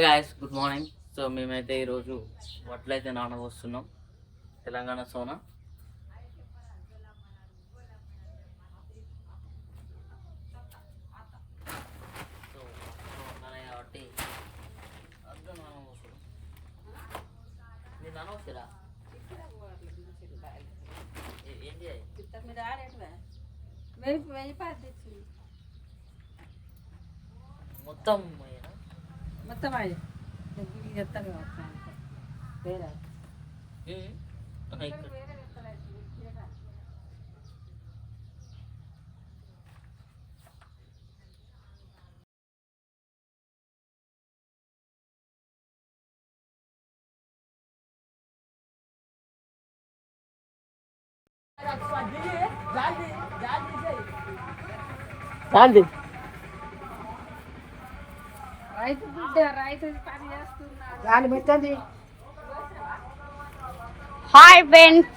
Guys, good morning. So మేమైతే ఈరోజు వడ్లు అయితే నానబోస్తున్నాం. తెలంగాణ సోనా. సో ఉన్నాయి కాబట్టి అర్థం నానబోస్తున్నాం. మీరు నానబోస్తారా? ఏంటి మొత్తం మొత్తం చెప్తాను వేరే గాంధీ రైతు బిడ్డ రైతు పని చేస్తున్నాడు. గాలి పెట్టండి. హాయ్ ఫ్రెండ్స్,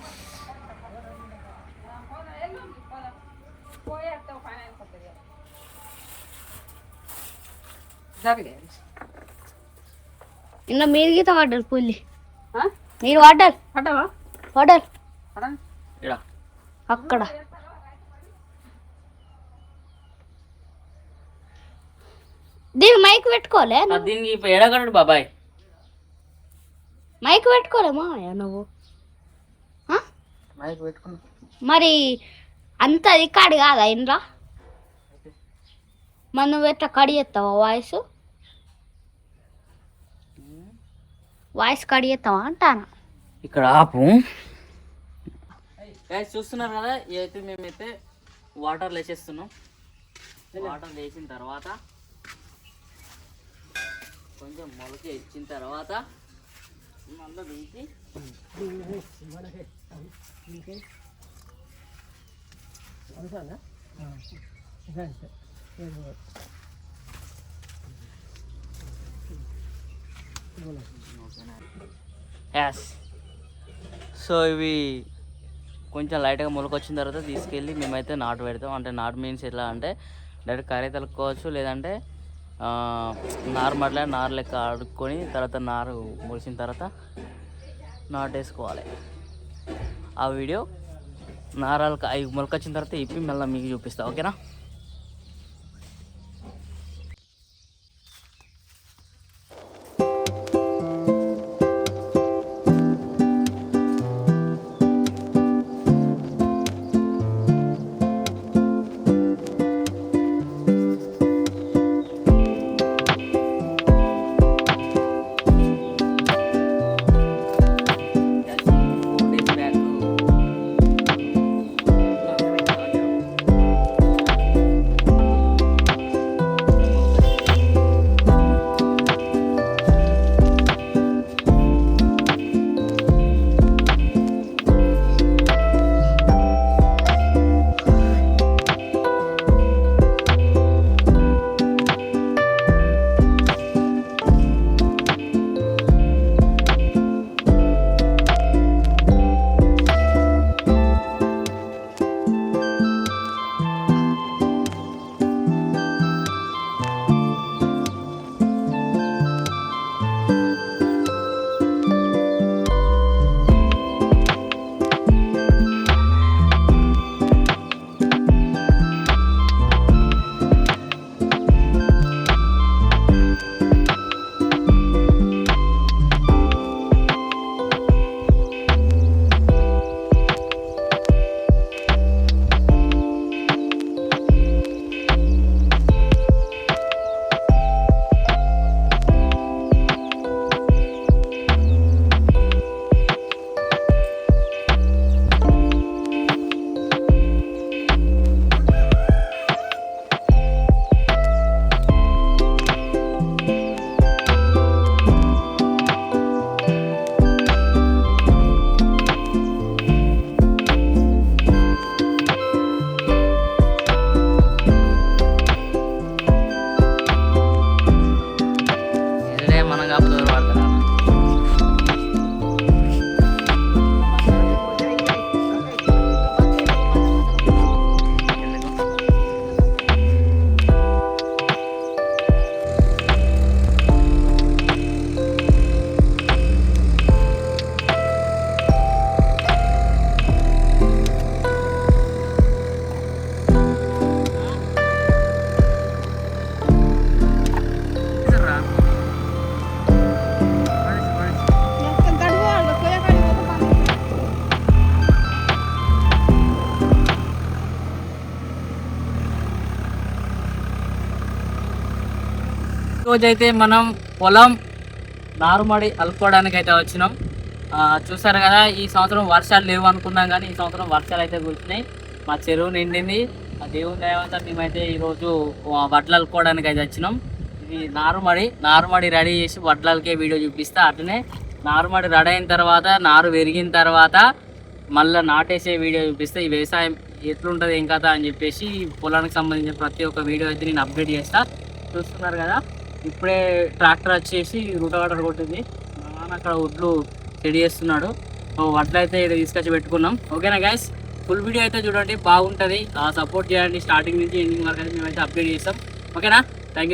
నిన్న మీరు గీత పడ్డారు పుల్లి. మీరు పడ్డారు పడ్డారు అక్కడ. దీనికి మైక్ పెట్టుకోలే? దీనికి ఎడగడు బాబాయ్, మైక్ పెట్టుకోలేమా నువ్వు? మైక్ పెట్టుకున్నా మరి అంత రికార్డు కాదా ఇంట్లో? మరి నువ్వు ఎట్లా కడి చేస్తావా వాయిస్ కడి చేస్తావా అంటాను. ఇక్కడ ఆపు. చూస్తున్నారు కదా, అయితే మేమైతే వాటర్ లేచేస్తున్నాం. వాటర్ లేచిన తర్వాత కొంచెం మొలక ఇచ్చిన తర్వాత మళ్ళీ తీసి సో ఇవి కొంచెం లైట్గా మొలకొచ్చిన తర్వాత తీసుకెళ్ళి మేమైతే నాటు పెడతాం. అంటే నాటు మీన్స్ ఎట్లా అంటే డైరెక్ట్ కర్రీ తలుపుకోవచ్చు, లేదంటే నారు లెక్క అడుక్కొని తర్వాత నారు మొలిసిన తర్వాత నాటు వేసుకోవాలి. ఆ వీడియో నారాలు అవి మొలకొచ్చిన తర్వాత ఇప్పి మళ్ళీ మీకు చూపిస్తా, ఓకేనా? రోజైతే మనం పొలం నారుమడి అలుపుకోవడానికి అయితే వచ్చినాం. చూసారు కదా, ఈ సంవత్సరం వర్షాలు లేవు అనుకున్నాం కానీ ఈ సంవత్సరం వర్షాలు అయితే కురిసినాయి. మా చెరువు నిండింది. ఆ దేవుని దయవల్ల మేమైతే ఈరోజు వడ్లు అలుపుకోవడానికి అయితే వచ్చినాం. ఇది నారుమడి రెడీ చేసి వడ్లకే వీడియో చూపిస్తా. అట్లనే నారుమడి రెడీ అయిన తర్వాత నారు పెరిగిన తర్వాత మళ్ళీ నాటేసే వీడియో చూపిస్తే ఈ వ్యవసాయం ఎట్లుంటుంది ఏం కదా అని చెప్పేసి పొలానికి సంబంధించిన ప్రతి ఒక్క వీడియో అయితే నేను అప్డేట్ చేస్తా. చూస్తున్నారు కదా, ఇప్పుడే ట్రాక్టర్ వచ్చేసి రూటవాటర్ కొట్టింది. మా నాన్న అక్కడ వడ్లు రెడీ చేస్తున్నాడు. వడ్లు అయితే ఇక్కడ తీసుకొచ్చి పెట్టుకున్నాం. ఓకేనా గైస్, ఫుల్ వీడియో అయితే చూడండి, బాగుంటుంది. సపోర్ట్ చేయండి. స్టార్టింగ్ నుంచి ఎండింగ్ వరకు అయితే మేమైతే అప్డేట్ చేస్తాం. ఓకేనా, థ్యాంక్ యూ.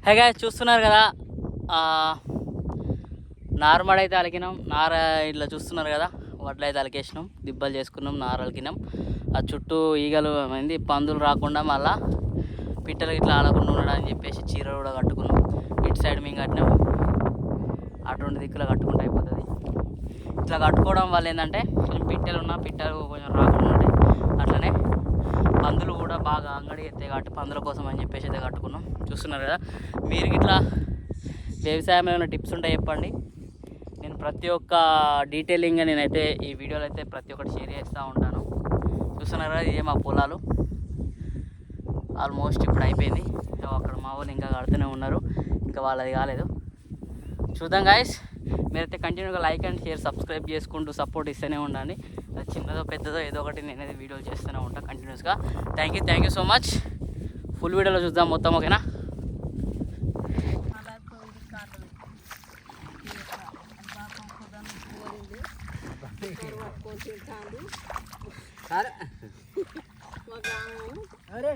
హేగా చూస్తున్నారు కదా, నార్మల్ అయితే అలికినాం. నార ఇట్లా చూస్తున్నారు కదా, వడ్లు అయితే అలికేసినాం, దిబ్బలు చేసుకున్నాం, నార అలికినాం. ఆ చుట్టూ ఈగలు అయింది, పందులు రాకుండా మళ్ళా పిట్టలు ఇట్లా ఆడకుండా ఉండడానికి చెప్పేసి చీరలు కూడా కట్టుకున్నాం. ఇటు సైడ్ మేము కట్టినాం, అటు రెండు దిక్కులు కట్టుకుంటే అయిపోతుంది. ఇట్లా కట్టుకోవడం వల్ల ఏంటంటే కొంచెం పిట్టలు కొంచెం రాకుండా ఉంటాయి. అట్లనే పందులు కూడా బాగా అంగడి ఎత్తాయి కాబట్టి పందుల కోసం అని చెప్పేసి అయితే కట్టుకున్నాం. చూస్తున్నారు కదా, మీరు ఇట్లా వ్యవసాయం ఏమైనా టిప్స్ ఉంటాయి చెప్పండి. నేను ప్రతి ఒక్క డీటెయిలింగ్గా నేనైతే ఈ వీడియోలో అయితే ప్రతి ఒక్కటి షేర్ చేస్తూ ఉంటాను. చూస్తున్నారు కదా, ఇదే మా పొలాలు. ఆల్మోస్ట్ ఇప్పుడు అయిపోయింది. అక్కడ మా వాళ్ళు ఇంకా కడుతూనే ఉన్నారు, ఇంకా వాళ్ళది కాలేదు. చూద్దాం గాయస్, మీరైతే కంటిన్యూగా లైక్ అండ్ షేర్ సబ్స్క్రైబ్ చేసుకుంటూ సపోర్ట్ ఇస్తూనే ఉండండి. అది చిన్నదో పెద్దదో ఏదో ఒకటి నేనైతే వీడియోలు చేస్తూనే ఉంటాను కంటిన్యూస్గా. Thank you so much. Full వీడియోలో చూద్దాం మొత్తం, ఓకేనా? అరే